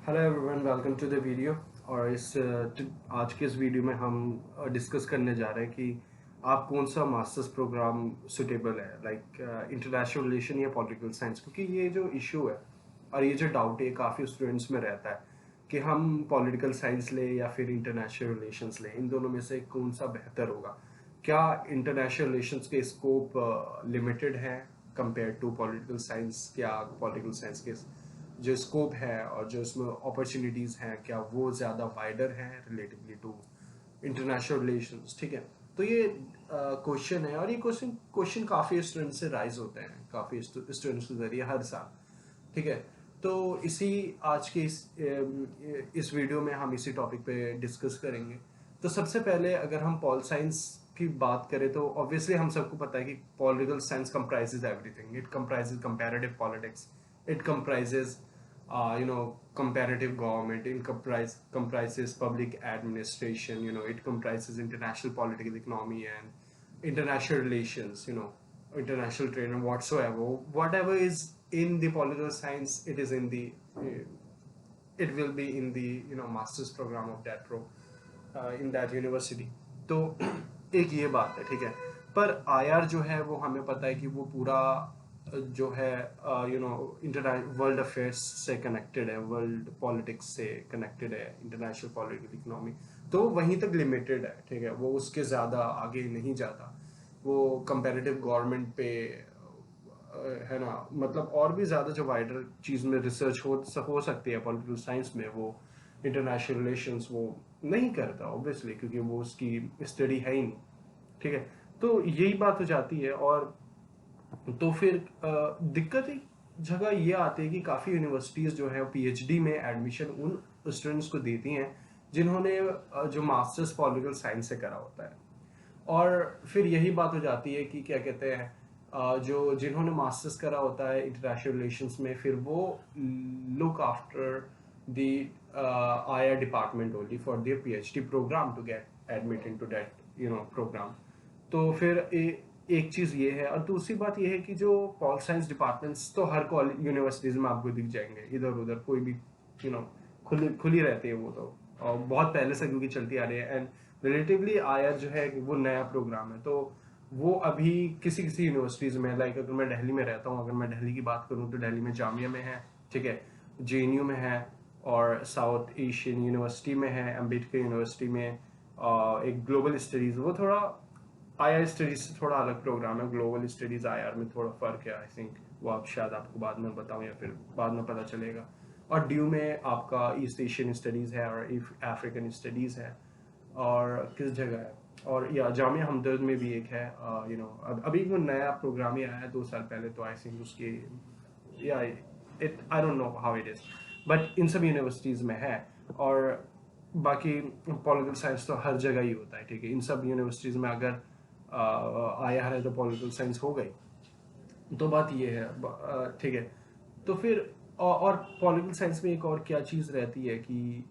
Hello everyone, welcome to the video. और आज के इस वीडियो में हम डिस्कस करने जा रहे हैं कि आप कौन सा मास्टर्स प्रोग्राम सुटेबल है, लाइक इंटरनेशनल रिलेशन या पॉलिटिकल साइंस। क्योंकि ये जो इशू है और ये जो डाउट है काफ़ी स्टूडेंट्स में रहता है कि हम पॉलिटिकल साइंस ले या फिर इंटरनेशनल रिलेशंस ले, इन दोनों में से कौन सा बेहतर होगा। क्या इंटरनेशनल रिलेशंस के स्कोप लिमिटेड है कंपेयर टू पॉलिटिकल साइंस? क्या पॉलिटिकल साइंस के जो स्कोप है और जो इसमें अपॉर्चुनिटीज़ हैं क्या वो ज़्यादा वाइडर हैं रिलेटिवली टू इंटरनेशनल रिलेशंस? ठीक है, तो ये क्वेश्चन है और ये क्वेश्चन काफ़ी स्टूडेंट्स से राइज होते हैं, काफ़ी स्टूडेंट्स के जरिए हर साल। ठीक है, तो इसी आज के इस वीडियो में हम इसी टॉपिक पे डिस्कस करेंगे। तो सबसे पहले अगर हम पॉल साइंस की बात करें तो ऑब्वियसली हम सबको पता है कि political science comprises everything. It comprises comparative politics, it comprises comparative government, it comprises public administration, it comprises international political economy and international relations, international trade and whatever is in the political science, it is in the it will be in the master's program of that in that university. तो एक ये बात है, ठीक है। पर IR जो है वो हमें पता है कि वो पूरा जो है वर्ल्ड अफेयर्स से कनेक्टेड है, वर्ल्ड पॉलिटिक्स से कनेक्टेड है, इंटरनेशनल पॉलिटिकल इकोनॉमी। तो वहीं तक लिमिटेड है, ठीक है, वो उसके ज़्यादा आगे नहीं जाता। वो कंपैरेटिव गवर्नमेंट पे है ना, मतलब और भी ज़्यादा जो वाइडर चीज़ में रिसर्च हो सकती है पॉलिटिकल साइंस में, वो इंटरनेशनल रिलेशंस वो नहीं करता ऑब्वियसली, क्योंकि वो उसकी स्टडी है ही नहीं। ठीक है, तो यही बात हो जाती है। और तो फिर दिक्कत एक जगह ये आती है कि काफ़ी यूनिवर्सिटीज़ जो है पीएचडी में एडमिशन उन स्टूडेंट्स को देती हैं जिन्होंने जो मास्टर्स पॉलिटिकल साइंस से करा होता है। और फिर यही बात हो जाती है कि क्या कहते हैं, जो जिन्होंने मास्टर्स करा होता है इंटरनेशनल रिलेशंस में, फिर वो look after the IR department only for their PhD programme to get admitted to that programme. तो फिर एक चीज़ ये है। और दूसरी बात ये है कि जो पॉल साइंस डिपार्टमेंट्स तो हर कॉलेज यूनिवर्सिटीज़ में आपको दिख जाएंगे, इधर उधर कोई भी खुली रहती है वो तो, और बहुत पहले से क्योंकि चलती आ रही है। एंड रिलेटिवली आईआर जो है वो नया प्रोग्राम है, तो वो अभी किसी किसी यूनिवर्सिटीज़ में, लाइक अगर मैं दिल्ली में रहता हूँ, अगर मैं दिल्ली की बात करूँ तो दिल्ली में जामिया में है, ठीक है, जेएनयू में है, और साउथ एशियन यूनिवर्सिटी में है, अम्बेडकर यूनिवर्सिटी में एक ग्लोबल स्टडीज़। वो थोड़ा आईआर स्टडीज से थोड़ा अलग प्रोग्राम है, ग्लोबल स्टडीज आईआर में थोड़ा फर्क है आई थिंक। वो आप शायद आपको बाद में बताऊं या फिर बाद में पता चलेगा। और ड्यू में आपका ईस्ट एशियन स्टडीज है और अफ्रीकन स्टडीज है। और किस जगह है, और या जामिया हमदर्द में भी एक है। अभी वो नया प्रोग्राम ही आया है 2 साल पहले, तो आई थिंक उसके या it I don't know how it is, but in सब यूनिवर्सिटीज में है। और बाकी पॉलिटिकल साइंस तो हर जगह ही होता है, ठीक है। इन सब यूनिवर्सिटीज में अगर आया है तो पॉलिटिकल साइंस हो गई, तो बात ये है, ठीक है। तो फिर और पॉलिटिकल साइंस में एक और क्या चीज़ रहती है कि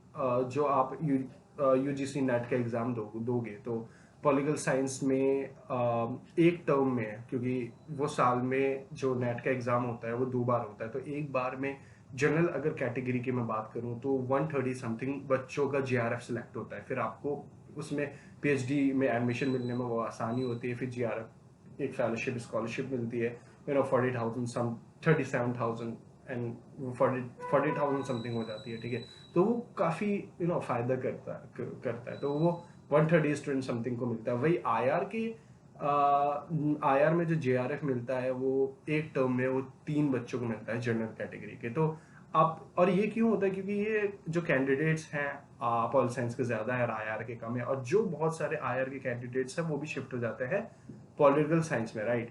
जो आप यूजीसी नेट का एग्ज़ाम दोगे तो पॉलिटिकल साइंस में एक टर्म में है, क्योंकि वो साल में जो नेट का एग्ज़ाम होता है वो 2 बार होता है। तो एक बार में जनरल अगर कैटेगरी की मैं बात करूं तो 130 समथिंग बच्चों का जीआरएफ सिलेक्ट होता है। फिर आपको उसमें पीएचडी में एडमिशन मिलने में वो आसानी होती है। फिर जीआरएफ एक फेलोशिप स्कॉलरशिप मिलती है, 40,000 सम 37,000 एंड 40,000 समथिंग हो जाती है, ठीक है। तो वो काफ़ी फ़ायदा करता है। तो वो 130 स्टूडेंट समथिंग को मिलता है। वही आईआर में जो जेआरएफ मिलता है वो एक टर्म में वो 3 बच्चों को मिलता है जनरल कैटेगरी के। तो आप, और ये क्यों होता है, क्योंकि ये जो कैंडिडेट्स हैं पॉल साइंस के ज़्यादा है और आईआर के कम है, और जो बहुत सारे आईआर के कैंडिडेट्स हैं वो भी शिफ्ट हो जाते हैं पॉलिटिकल साइंस में, राइट।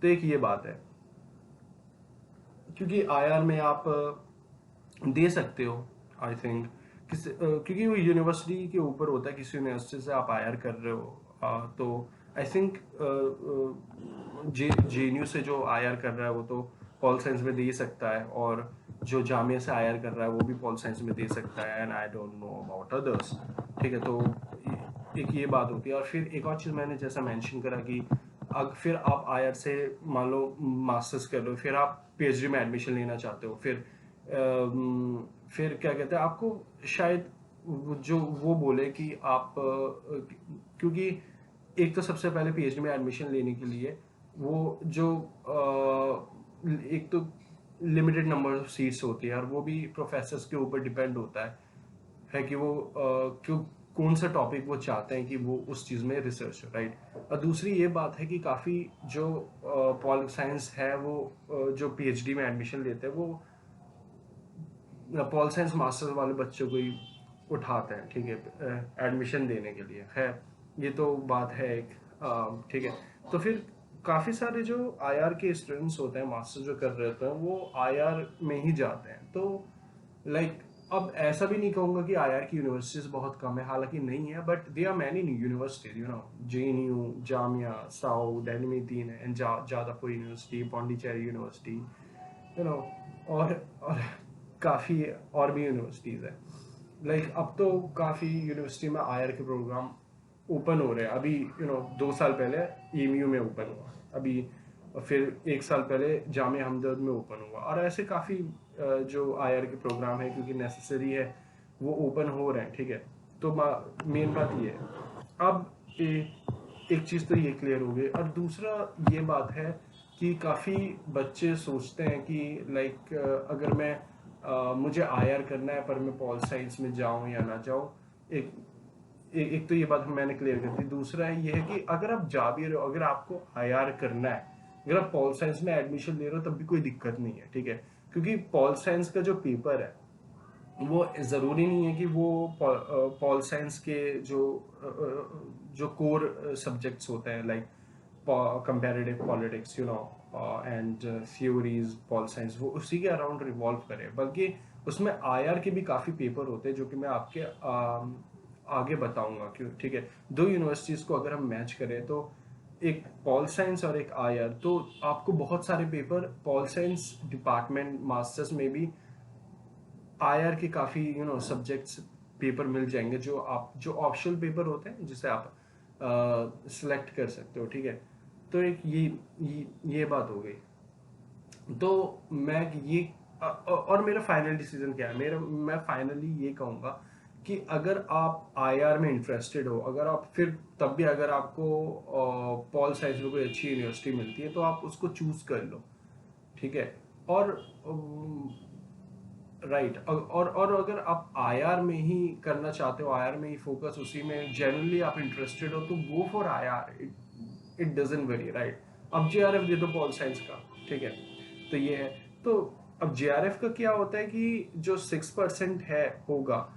तो एक ये बात है, क्योंकि आईआर में आप दे सकते हो आई थिंक क्योंकि वो यूनिवर्सिटी के ऊपर होता है, किसी यूनिवर्सिटी से आप आईआर कर रहे हो तो आई थिंक जेएनयू से जो आईआर कर रहा है वो तो पॉल साइंस में दे सकता है, और जो जामिया से आईआर कर रहा है वो भी पॉल साइंस में दे सकता है। And I don't know about others, ठीक है। तो एक ये बात होती है। और फिर एक और चीज़ मैंने जैसा मेंशन करा कि फिर आप आईआर से मान लो मास्टर्स कर लो, फिर आप पीएचडी में एडमिशन लेना चाहते हो, फिर फिर क्या कहते हैं, आपको शायद जो वो बोले कि आप क्योंकि एक तो सबसे पहले पीएचडी में एडमिशन लेने के लिए वो जो एक तो लिमिटेड नंबर ऑफ सीट्स होती है, और वो भी प्रोफेसर्स के ऊपर डिपेंड होता है कि वो क्यों कौन सा टॉपिक वो चाहते हैं कि वो उस चीज़ में रिसर्च, राइट। और दूसरी ये बात है कि काफ़ी जो पॉल साइंस है वो जो पीएचडी में एडमिशन लेते हैं वो पॉल साइंस मास्टर्स वाले बच्चों को ही उठाते हैं, ठीक है, एडमिशन देने के लिए। खैर, ये तो बात है एक, ठीक है। तो फिर काफ़ी सारे जो आईआर के स्टूडेंट्स होते हैं, मास्टर जो कर रहे होते हैं, वो आईआर में ही जाते हैं। तो लाइक अब ऐसा भी नहीं कहूँगा कि आईआर की यूनिवर्सिटीज बहुत कम है, हालांकि नहीं है, but they are many universities, JNU, Jamia, साउ, दिल्ली में 3 है, Jadavpur university, Pondicherry university, you know और काफ़ी और भी यूनिवर्सिटीज़ है। लाइक अब तो काफ़ी यूनिवर्सिटी में आईआर के प्रोग्राम ओपन हो रहे हैं। अभी 2 साल पहले ईएमयू में ओपन हुआ, अभी फिर 1 साल पहले जामिया हमदर्द में ओपन हुआ, और ऐसे काफ़ी जो आईआर के प्रोग्राम है, क्योंकि नेसेसरी है, वो ओपन हो रहे हैं, ठीक है। तो मेन बात ये है। अब एक चीज़ तो ये क्लियर हो गई, और दूसरा ये बात है कि काफ़ी बच्चे सोचते हैं कि लाइक अगर मैं मुझे आईआर करना है पर मैं पॉल साइंस में जाऊं या ना जाऊं। एक एक तो ये बात मैंने क्लियर कर दी। दूसरा ये है कि अगर आप जा भी रहे हो, अगर आपको आईआर करना है, अगर आप पॉल साइंस में एडमिशन ले रहे हो, तब भी कोई दिक्कत नहीं है, ठीक है। क्योंकि पॉल साइंस का जो पेपर है वो ज़रूरी नहीं है कि वो पॉल साइंस के जो कोर सब्जेक्ट्स होते हैं, like comparative politics, and theories, pol science, वो उसी के अराउंड रिवॉल्व करे, बल्कि उसमें आईआर के भी काफ़ी पेपर होते हैं जो कि मैं आपके आगे बताऊंगा क्यों, ठीक है। दो यूनिवर्सिटीज़ को अगर हम मैच करें, तो एक पॉल साइंस और एक आईआर, तो आपको बहुत सारे paper pol science department masters में भी आईआर के काफ़ी सब्जेक्ट्स पेपर मिल जाएंगे, जो ऑप्शनल पेपर होते हैं जिसे आप सिलेक्ट कर सकते हो, ठीक है। तो एक ये बात हो गई। तो मैं ये और मेरा फाइनल डिसीजन क्या है, मैं फाइनली ये कहूँगा कि अगर आप आईआर में इंटरेस्टेड हो, अगर आप फिर तब भी अगर आपको पॉल साइंस में कोई अच्छी यूनिवर्सिटी मिलती है, तो आप उसको चूज कर लो, ठीक है। और राइट, और अगर आप आईआर में ही करना चाहते हो, आईआर में ही फोकस, उसी में जनरली आप इंटरेस्टेड हो, तो go for IR, it doesn't very, right. अब जेआरएफ दे दो पॉल साइंस का, ठीक है। तो ये है। तो अब जेआरएफ का क्या होता है कि जो 6% है होगा,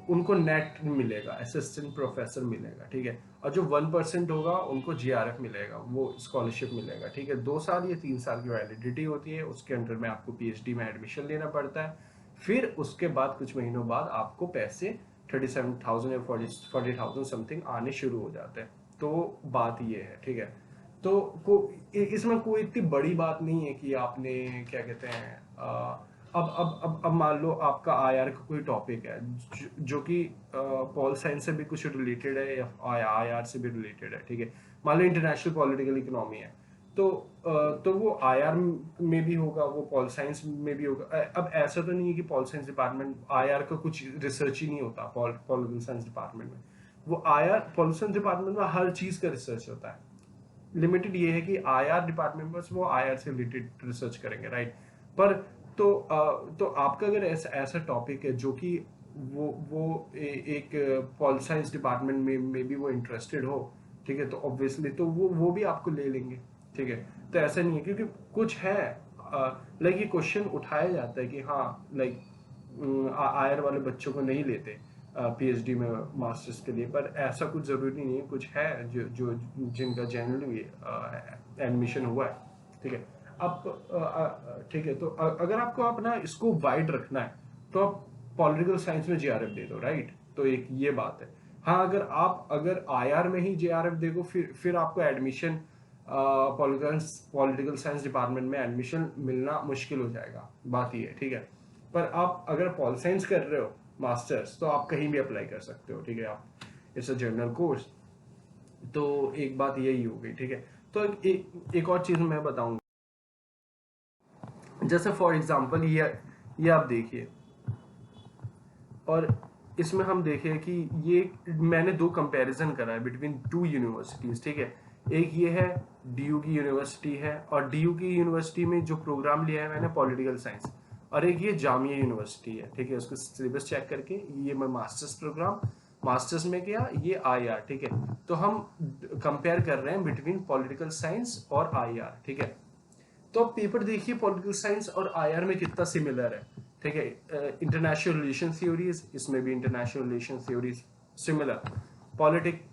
उनको नेट मिलेगा, असिस्टेंट प्रोफेसर मिलेगा, ठीक है। और जो 1% होगा उनको जेआरएफ मिलेगा, वो स्कॉलरशिप मिलेगा, ठीक है। 2 साल या 3 साल की वैलिडिटी होती है, उसके अंडर में आपको पीएचडी में एडमिशन लेना पड़ता है। फिर उसके बाद कुछ महीनों बाद आपको पैसे 37,000 या 40,000 समथिंग आने शुरू हो जाते हैं। तो बात ये है, ठीक है। तो इसमें कोई इतनी बड़ी बात नहीं है कि आपने क्या कहते हैं, अब मान लो आपका आईआर का कोई टॉपिक है जो कि पॉल साइंस से भी कुछ रिलेटेड है या आईआर से भी रिलेटेड है, ठीक है। मान लो इंटरनेशनल पॉलिटिकल इकोनॉमी है, तो वो आईआर में भी होगा, वो पॉल साइंस में भी होगा। अब ऐसा तो नहीं है कि पॉल साइंस डिपार्टमेंट आईआर का कुछ रिसर्च ही नहीं होता, पॉलिटिकल साइंस डिपार्टमेंट में। वो आईआर पॉलिटिकल साइंस डिपार्टमेंट में हर चीज का रिसर्च होता है। लिमिटेड ये है कि आईआर डिपार्टमेंट बस वो आईआर से रिलेटेड रिसर्च करेंगे, राइट। पर तो आपका अगर ऐसा टॉपिक है जो कि एक पॉल साइंस डिपार्टमेंट में भी वो इंटरेस्टेड हो, ठीक है, तो ऑब्वियसली तो वो भी आपको ले लेंगे, ठीक है। तो ऐसा नहीं है, क्योंकि कुछ है लाइक ये क्वेश्चन उठाया जाता है कि हाँ, लाइक आईआर वाले बच्चों को नहीं लेते पीएचडी में मास्टर्स के लिए, पर ऐसा कुछ ज़रूरी नहीं है। कुछ है जो जिनका जनरली एडमिशन हुआ है, ठीक है। अब ठीक है, तो अगर आपको अपना इसको वाइड रखना है, तो आप पॉलिटिकल साइंस में जेआरएफ दे दो, राइट। तो एक ये बात है। हाँ, अगर आईआर में ही जेआरएफ देखो, फिर आपको एडमिशन पॉलिटिकल साइंस डिपार्टमेंट में एडमिशन मिलना मुश्किल हो जाएगा, बात ये है, ठीक है। पर आप अगर पॉल साइंस कर रहे हो मास्टर्स, तो आप कहीं भी अप्लाई कर सकते हो, ठीक है। आप इट्स अ जनरल कोर्स। तो एक बात यही हो गई, ठीक है। तो एक और चीज मैं बताऊंगा, जैसे फॉर एग्जांपल ये आप देखिए, और इसमें हम देखें कि ये मैंने दो कंपैरिजन करा है बिटवीन टू यूनिवर्सिटीज, ठीक है। एक ये है डीयू की यूनिवर्सिटी है, और डीयू की यूनिवर्सिटी में जो प्रोग्राम लिया है मैंने पॉलिटिकल साइंस, और एक ये जामिया यूनिवर्सिटी है, ठीक है। उसको सिलेबस चेक करके ये मैं मास्टर्स प्रोग्राम, मास्टर्स में किया, ये आईआर, ठीक है। तो हम कंपेयर कर रहे हैं बिटवीन पॉलिटिकल साइंस और आईआर, ठीक है। तो अब पेपर देखिए पॉलिटिकल साइंस और आईआर में कितना सिमिलर है, ठीक है। इंटरनेशनल रिलेशन थ्योरीज, इसमें भी international relation theories similar, politic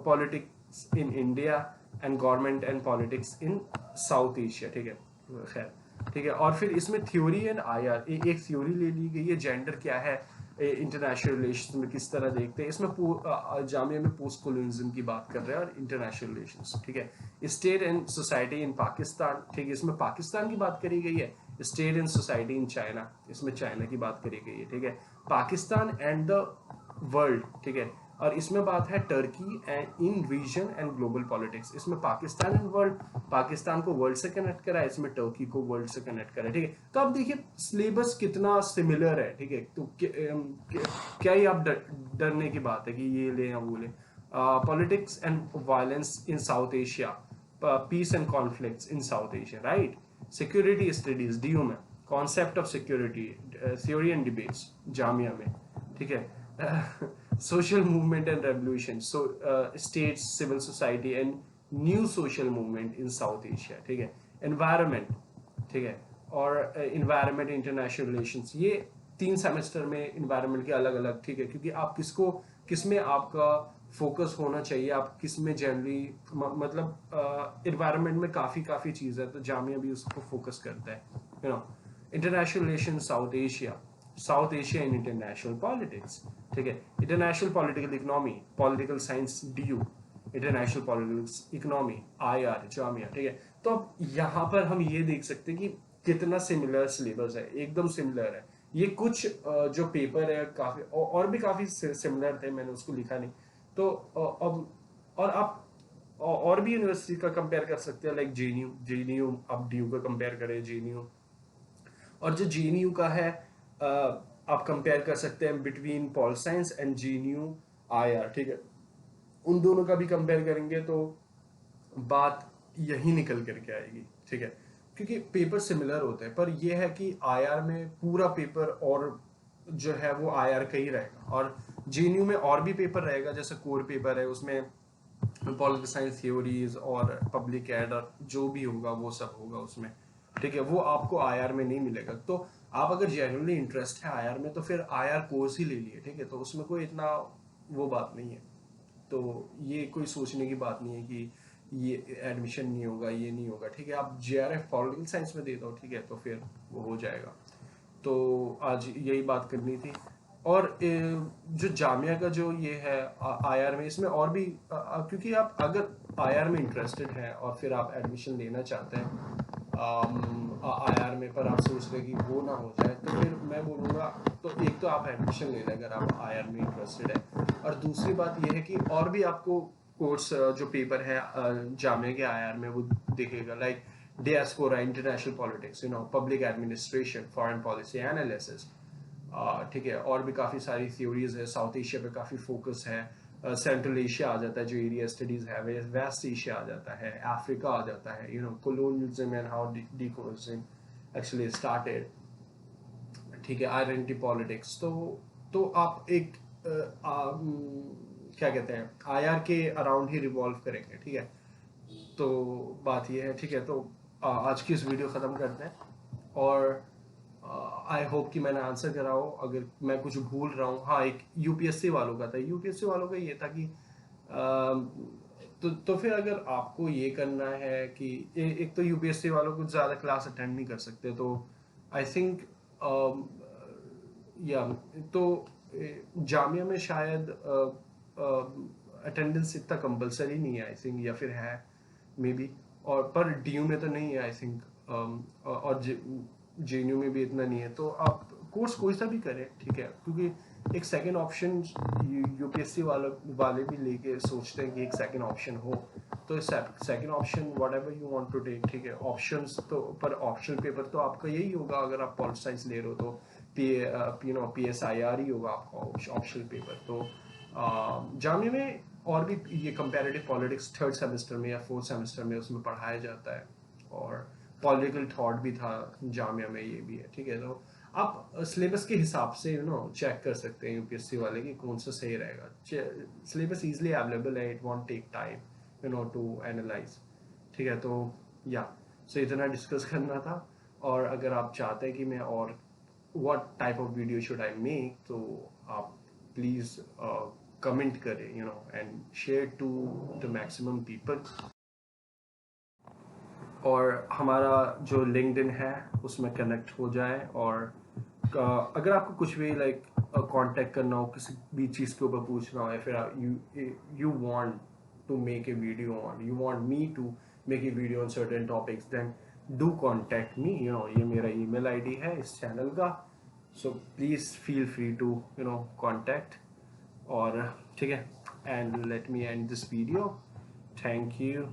politics in India and government and politics in South Asia, ठीक है। खैर, ठीक है। और फिर इसमें थ्योरी एंड आईआर, एक थ्योरी ले ली गई है, जेंडर क्या है इंटरनेशनल रिलेशन में किस तरह देखते हैं। इसमें जामिया में पोस्ट कोलोनिज्म की बात कर रहे हैं और इंटरनेशनल रिलेशंस, ठीक है। State and society in Pakistan, ठीक है, इसमें पाकिस्तान की बात करी गई है। State and society in China, इसमें चाइना की बात करी गई है, ठीक है। पाकिस्तान एंड द वर्ल्ड, ठीक है। और इसमें बात है Turkey and in region and global politics, इसमें पाकिस्तान एंड वर्ल्ड, पाकिस्तान को वर्ल्ड से कनेक्ट करा है, इसमें टर्की को वर्ल्ड से कनेक्ट करा है, ठीक है। तो आप देखिए सिलेबस कितना सिमिलर है, ठीक है। तो क्या ही आप डरने की बात है कि ये ले या वो ले। Politics and violence in South Asia, peace and conflicts in South Asia, right. Security studies DU में, concept of security theory and debates Jamia में, ठीक है। social movement and revolution, so states, civil society and new social movement in South Asia, ठीक है। environment, ठीक है, और environment international relations, ये 3 सेमेस्टर में environment के अलग अलग, ठीक है। क्योंकि आप किस में आपका फोकस होना चाहिए, आप किस में जनरली मतलब environment में काफ़ी चीज़ है, तो जामिया भी उसको फोकस करता है, you know। international relations south Asia in international politics, ठीक है। International political economy, political science DU, international politics economy IR Jamia, ठीक है। तो अब यहाँ पर हम ये देख सकते हैं कि कितना सिमिलर सिलेबस है, एकदम सिमिलर है। ये कुछ जो पेपर है काफी और भी काफी सिमिलर थे, मैंने उसको लिखा नहीं। तो अब और आप और भी यूनिवर्सिटी का कंपेयर कर सकते हैं, लाइक जेएनयू आप डीयू का कंपेयर करें जेएनयू, और जो जेएनयू का है आप कंपेयर कर सकते हैं between pol science and JNU IR, ठीक है। उन दोनों का भी कंपेयर करेंगे तो बात यही निकल करके आएगी, ठीक है। क्योंकि पेपर सिमिलर होते हैं, पर यह है कि आईआर में पूरा पेपर और जो है वो आईआर का ही रहेगा, और जेएनयू में और भी पेपर रहेगा, जैसे कोर पेपर है उसमें पॉलिटिकल साइंस थ्योरीज और पब्लिक एड और जो भी होगा वो सब होगा उसमें, ठीक है। वो आपको आईआर में नहीं मिलेगा। तो आप अगर जेन्युइनली इंटरेस्ट है आईआर में तो फिर आईआर कोर्स ही ले लिए, ठीक है। तो उसमें कोई इतना वो बात नहीं है, तो ये कोई सोचने की बात नहीं है कि ये एडमिशन नहीं होगा, ये नहीं होगा, ठीक है। आप जेआरएफ पॉलिटिकल साइंस में दे दो, ठीक है, तो फिर वो हो जाएगा। तो आज यही बात करनी थी। और जो जामिया का जो ये है आईआर में, इसमें और भी क्योंकि आप अगर आईआर में इंटरेस्टेड हैं और फिर आप एडमिशन लेना चाहते हैं आईआर में, पर आप सोच रहे कि वो ना हो जाए, तो फिर मैं बोलूँगा तो एक तो आप एडमिशन ले लें अगर आप आईआर में इंटरेस्टेड है, और दूसरी बात ये है कि और भी आपको कोर्स जो पेपर है जामिया के आईआर में वो दिखेगा, like diaspora, international politics, you know, public administration, foreign policy analysis, ठीक है। और भी काफ़ी सारी थ्योरीज है, साउथ एशिया पे काफ़ी फोकस है, सेंट्रल एशिया आ जाता है जो एरिया स्टडीज है, वेस्ट एशिया आ जाता है, अफ्रीका आ जाता है, you know, colonialism and how decolonialism actually started, ठीक है, आइडेंटिटी पॉलिटिक्स। तो आप एक क्या कहते हैं आईआर के अराउंड ही रिवॉल्व करेंगे, ठीक है। तो बात ये है, ठीक है। तो आज की इस वीडियो ख़त्म करते हैं, और आई होप कि मैंने आंसर करा हो। अगर मैं कुछ भूल रहा हूँ, हाँ, एक यूपीएससी वालों का था, यूपीएससी वालों का ये था कि तो फिर अगर आपको ये करना है कि एक तो यूपीएससी वालों कुछ ज़्यादा क्लास अटेंड नहीं कर सकते, तो आई थिंक या तो जामिया में शायद अटेंडेंस इतना कंपलसरी नहीं है आई थिंक, या फिर है मे बी, और पर डीयू में तो नहीं है आई थिंक, और जेएनयू में भी इतना नहीं है। तो आप कोर्स कोई सा भी करें, ठीक है, क्योंकि एक सेकंड ऑप्शन यूपीएससी वाले भी लेके सोचते हैं कि एक सेकंड ऑप्शन हो, तो second option whatever you want to take, ठीक है। ऑप्शंस तो पर ऑप्शनल पेपर तो आपका यही होगा अगर आप पॉलिटिकल साइंस ले रहे हो, तो PSIR ही होगा आपका ऑप्शनल पेपर। तो जामिया में और भी ये कंपैरेटिव पॉलिटिक्स थर्ड सेमेस्टर में या फोर्थ सेमेस्टर में उसमें पढ़ाया जाता है, और पॉलिटिकल थॉट भी था जामिया में, ये भी है, ठीक है। तो आप सिलेबस के हिसाब से चेक कर सकते हैं यूपीएससी वाले कि कौन सा सही रहेगा। सिलेबस इजीली अवेलेबल है, it won't take time to analyse, ठीक है। तो या सो इतना डिस्कस करना था। और अगर आप चाहते हैं कि मैं और what type of video should I make, तो आप प्लीज कमेंट करें and share to the maximum people। और हमारा जो लिंक्डइन है उसमें कनेक्ट हो जाए, और अगर आपको कुछ भी लाइक कांटेक्ट करना हो, किसी भी चीज़ के ऊपर पूछना हो, या फिर you want to make a video on, you want me to make a video on certain topics, then do contact me. ये मेरा ईमेल आईडी है इस चैनल का, so please feel free to contact. और ठीक है, and let me end this video. Thank you.